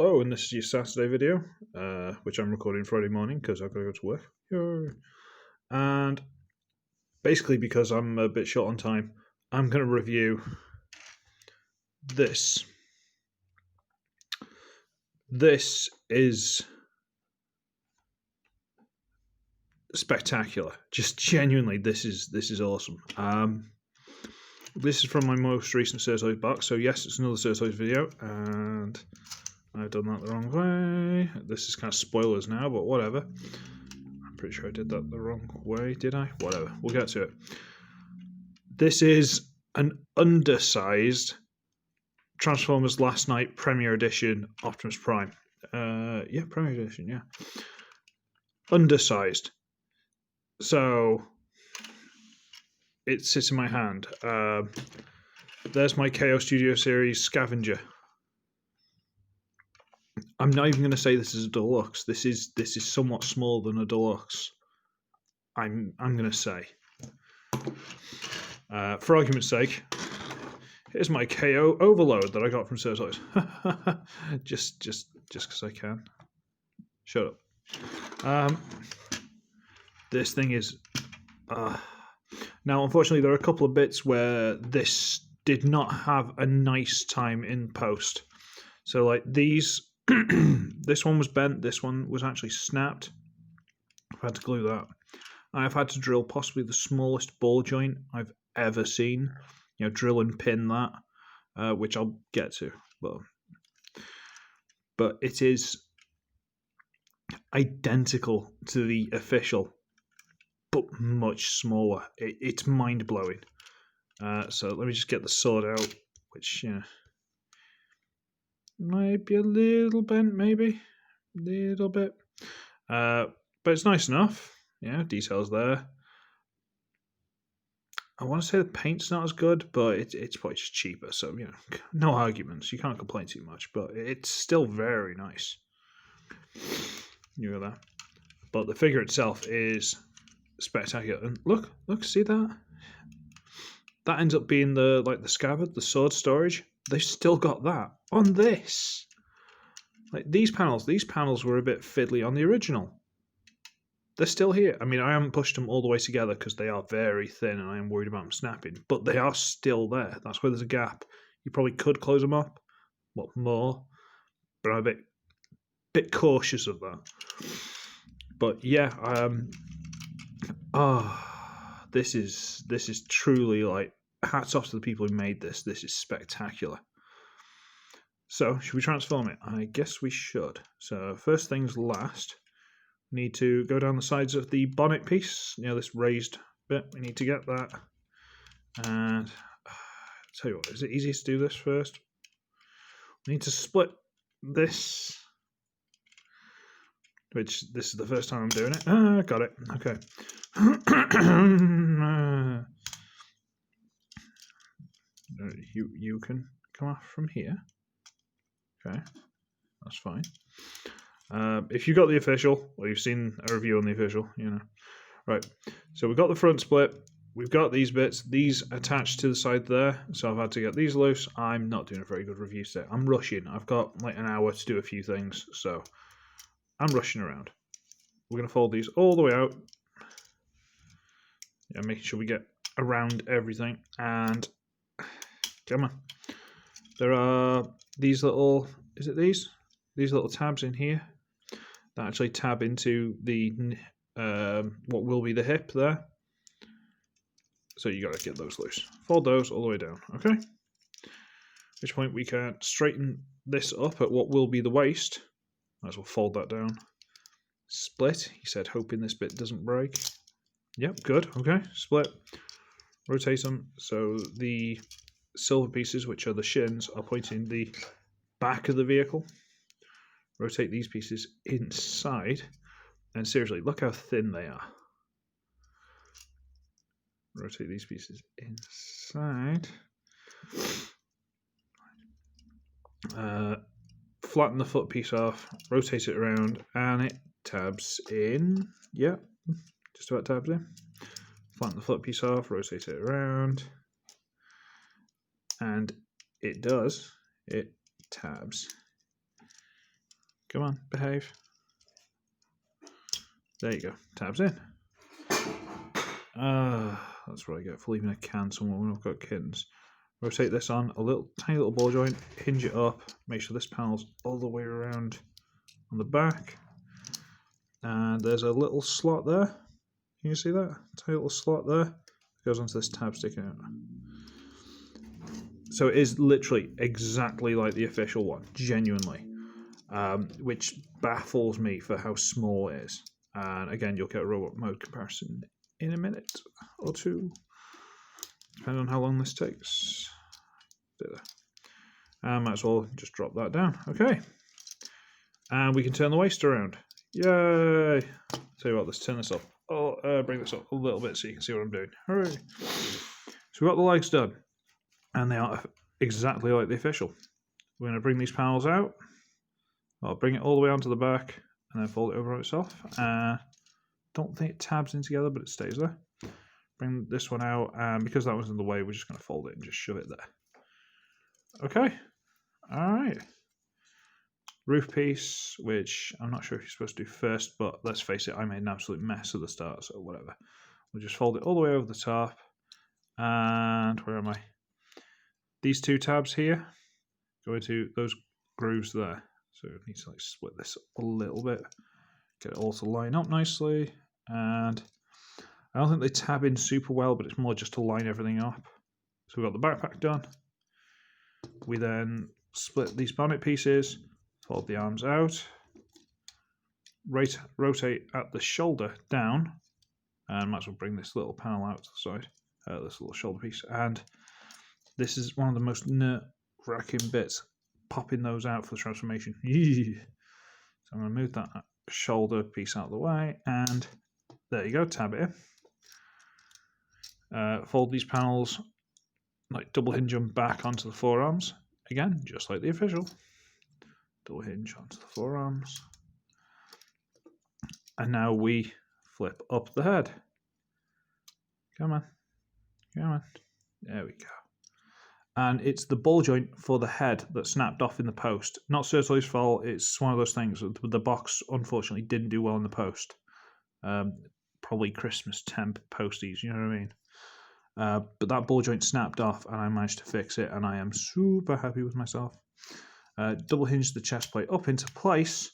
Hello, and this is your Saturday video, which I'm recording Friday morning because I've got to go to work. Yay. And basically, because I'm a bit short on time, I'm going to review this. This is spectacular. Just genuinely, this is awesome. This is from my most recent SirToys box, so yes, it's another SirToys video, and I've done that the wrong way. This is kind of spoilers now, but whatever. I'm pretty sure I did that the wrong way, did I? Whatever, we'll get to it. This is an undersized Transformers Last Night Premier Edition Optimus Prime. Yeah, Premier Edition, yeah. Undersized. So, it sits in my hand. There's my KO Studio Series Scavenger. I'm not even going to say this is a deluxe. This is somewhat smaller than a deluxe. I'm going to say. For argument's sake, here's my KO Overload that I got from SirToys. just because I can. Shut up. This thing is. Now, unfortunately, there are a couple of bits where this did not have a nice time in post. So, like these. This one was bent, this one was actually snapped. I've had to glue that. I've had to drill possibly the smallest ball joint I've ever seen. You know, drill and pin that, which I'll get to. But it is identical to the official, but much smaller. It's mind-blowing. So let me just get the sword out, which, you know, might be a little bent, maybe. A little bit. But it's nice enough. Yeah, details there. I want to say the paint's not as good, but it's probably just cheaper. So, you know, no arguments. You can't complain too much, but it's still very nice. You know that. But the figure itself is spectacular. And look, see that? That ends up being the scabbard, the sword storage. They've still got that on this. Like these panels were a bit fiddly on the original. They're still here. I mean, I haven't pushed them all the way together because they are very thin and I am worried about them snapping. But they are still there. That's where there's a gap. You probably could close them up. Well, more. But I'm a bit cautious of that. But yeah, this is truly like hats off to the people who made this. This is spectacular. So, should we transform it? I guess we should. So, first things last, we need to go down the sides of the bonnet piece. You know, this raised bit. We need to get that. And tell you what, is it easiest to do this first? We need to split this. Which, this is the first time I'm doing it. Got it. Okay. You can come off from here. Okay, that's fine. If you got the official, or you've seen a review on the official, you know. Right, so we've got the front split. We've got these bits. These attached to the side there, so I've had to get these loose. I'm not doing a very good review set. I'm rushing. I've got like an hour to do a few things, so I'm rushing around. We're going to fold these all the way out. Yeah, making sure we get around everything. And come on. There are these little, is it these? These little tabs in here that actually tab into the, what will be the hip there. So you got to get those loose. Fold those all the way down, okay? At which point we can straighten this up at what will be the waist. Might as well fold that down. Split, he said, hoping this bit doesn't break. Yep, good, okay, split. Rotate them so the silver pieces, which are the shins, are pointing the back of the vehicle. Rotate these pieces inside, and seriously, look how thin they are. Rotate these pieces inside. Flatten the foot piece off, rotate it around, and it tabs in. Yep, just about tabs in. Flatten the foot piece off, rotate it around. And it does, it tabs Come on, behave. There you go. Tabs in. That's what I get for leaving a can somewhere when I've got kittens. Rotate this on a little tiny little ball joint, hinge it up, make sure this panel's all the way around on the back. And there's a little slot there. Can you see that? Tiny little slot there. It goes onto this tab sticking out. So it is literally exactly like the official one, genuinely. Which baffles me for how small it is. And again, you'll get a robot mode comparison in a minute or two, depending on how long this takes. Might as well just drop that down. Okay. And we can turn the waist around. Yay! Tell you what, let's turn this up. I'll bring this up a little bit so you can see what I'm doing. Hooray! So we've got the legs done. And they are exactly like the official. We're going to bring these panels out. I'll bring it all the way onto the back and then fold it over on itself. Don't think it tabs in together, but it stays there. Bring this one out, and because that was in the way, we're just going to fold it and just shove it there. Okay. Alright. Roof piece, which I'm not sure if you're supposed to do first, but let's face it, I made an absolute mess at the start, so whatever. We'll just fold it all the way over the top. And where am I? These two tabs here go into those grooves there. So we need to like split this up a little bit, get it all to line up nicely. And I don't think they tab in super well, but it's more just to line everything up. So we've got the backpack done. We then split these bonnet pieces, fold the arms out, rotate at the shoulder down, and might as well bring this little panel out to the side, this little shoulder piece. And this is one of the most nerve-wracking bits, popping those out for the transformation. So I'm going to move that shoulder piece out of the way, and there you go, tab it in. Fold these panels, like double hinge them back onto the forearms. Again, just like the official. Double hinge onto the forearms. And now we flip up the head. Come on. Come on. There we go. And it's the ball joint for the head that snapped off in the post. Not SirToys' fault, it's one of those things. The box, unfortunately, didn't do well in the post. Probably Christmas temp posties, you know what I mean? But that ball joint snapped off, and I managed to fix it, and I am super happy with myself. Double hinge the chest plate up into place,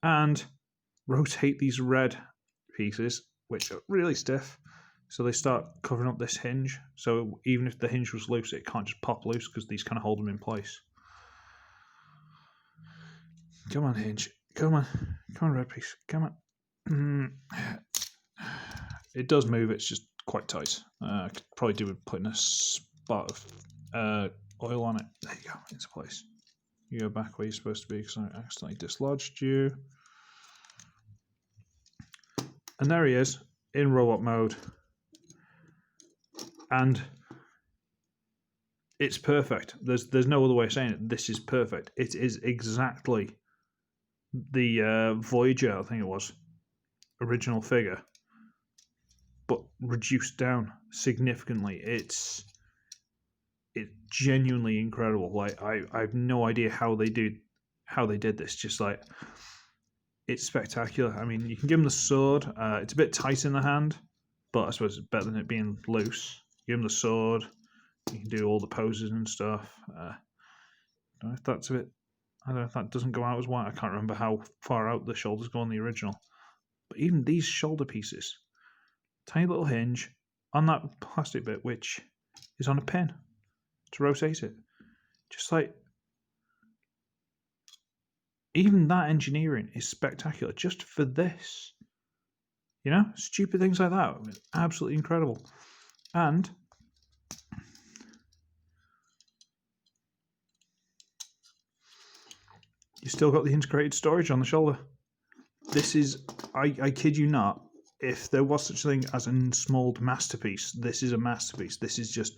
and rotate these red pieces, which are really stiff. So they start covering up this hinge. So even if the hinge was loose, it can't just pop loose because these kind of hold them in place. Come on, hinge. Come on. Come on, red piece. Come on. It does move. It's just quite tight. I could probably do with putting a spot of oil on it. There you go. Into place. You go back where you're supposed to be because I accidentally dislodged you. And there he is in robot mode. And it's perfect. There's no other way of saying it. This is perfect. It is exactly the Voyager, I think it was, original figure, but reduced down significantly. It's genuinely incredible. Like I have no idea how they did this. Just like, it's spectacular. I mean, you can give him the sword. It's a bit tight in the hand, but I suppose it's better than it being loose. Give him the sword. You can do all the poses and stuff. I don't know if that's a bit. I don't know if that doesn't go out as wide. I can't remember how far out the shoulders go on the original. But even these shoulder pieces, tiny little hinge on that plastic bit, which is on a pin to rotate it. Just like, even that engineering is spectacular just for this. You know, stupid things like that. Absolutely incredible. And you still got the integrated storage on the shoulder. This is, I kid you not, if there was such a thing as a smalled masterpiece, this is a masterpiece. This is just,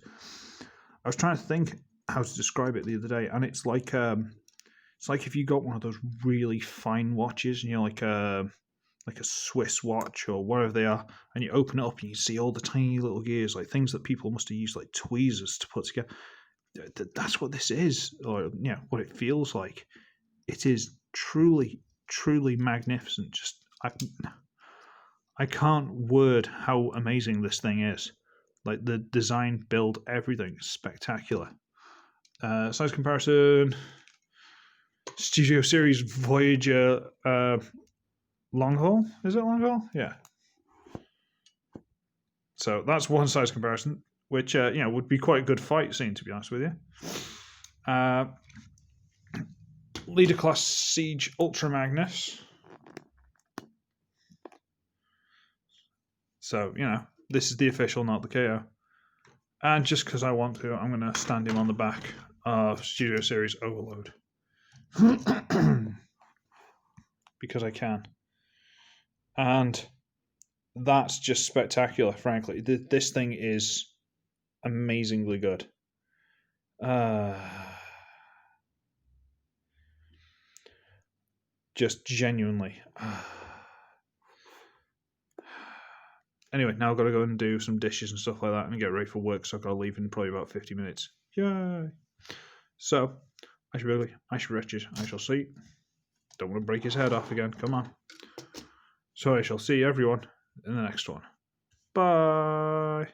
I was trying to think how to describe it the other day, and it's like if you got one of those really fine watches, and you're like a Swiss watch or whatever they are, and you open it up and you see all the tiny little gears, like things that people must have used like tweezers to put together. That's what this is, or what it feels like. It is truly truly magnificent. Just I can't word how amazing this thing is. Like the design, build, everything is spectacular. Size comparison: Studio Series Voyager long haul. Is it long haul? Yeah. So that's one size comparison, which would be quite a good fight scene, to be honest with you. Leader Class Siege Ultra Magnus. So, this is the official, not the KO. And just because I want to, I'm going to stand him on the back of Studio Series Overload. Because I can. And that's just spectacular, frankly. This thing is amazingly good. Just genuinely. Anyway, now I've got to go and do some dishes and stuff like that and get ready for work, so I've got to leave in probably about 50 minutes. Yay! So, I should wretched, I shall see. Don't want to break his head off again, come on. So I shall see everyone in the next one. Bye!